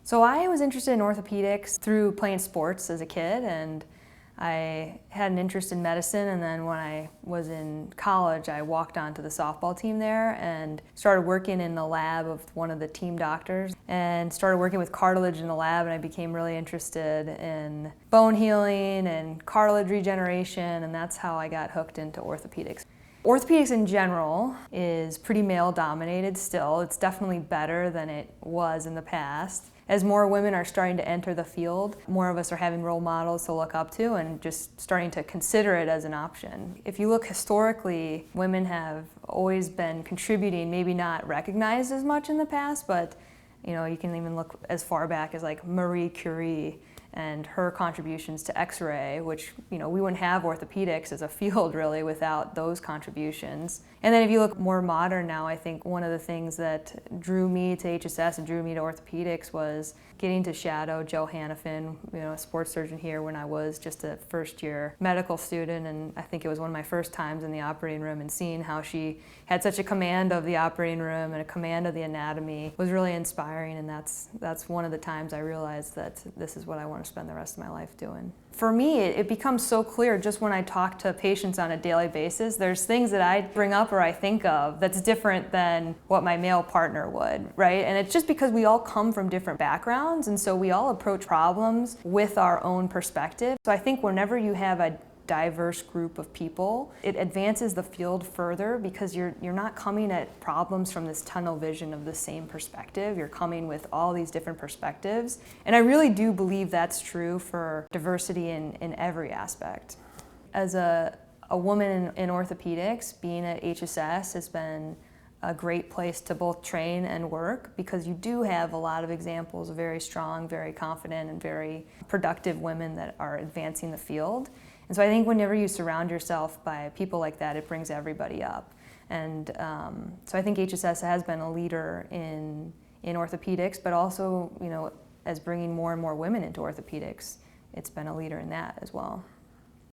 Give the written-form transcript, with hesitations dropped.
So I was interested in orthopedics through playing sports as a kid, and I had an interest in medicine, and then when I was in college I walked onto the softball team there and started working in the lab of one of the team doctors and started working with cartilage in the lab, and I became really interested in bone healing and cartilage regeneration, and that's how I got hooked into orthopedics. Orthopedics in general is pretty male dominated still. It's definitely better than it was in the past. As more women are starting to enter the field, more of us are having role models to look up to and just starting to consider it as an option. If you look historically, women have always been contributing, maybe not recognized as much in the past, but you can even look as far back as like Marie Curie and her contributions to X-ray, which we wouldn't have orthopedics as a field really without those contributions. And then if you look more modern now, I think one of the things that drew me to HSS and drew me to orthopedics was getting to shadow Jo Hanifin, a sports surgeon here when I was just a first-year medical student, and I think it was one of my first times in the operating room, and seeing how she had such a command of the operating room and a command of the anatomy was really inspiring, and that's one of the times I realized that this is what I want to spend the rest of my life doing. For me, it becomes so clear just when I talk to patients on a daily basis. There's things that I bring up or I think of that's different than what my male partner would, right? And it's just because we all come from different backgrounds, and so we all approach problems with our own perspective. So I think whenever you have a diverse group of people, it advances the field further because you're not coming at problems from this tunnel vision of the same perspective. You're coming with all these different perspectives. And I really do believe that's true for diversity in every aspect. As a woman in orthopedics, being at HSS has been a great place to both train and work, because you do have a lot of examples of very strong, very confident, and very productive women that are advancing the field. And so I think whenever you surround yourself by people like that, it brings everybody up. And so I think HSS has been a leader in orthopedics, but also, as bringing more and more women into orthopedics, it's been a leader in that as well.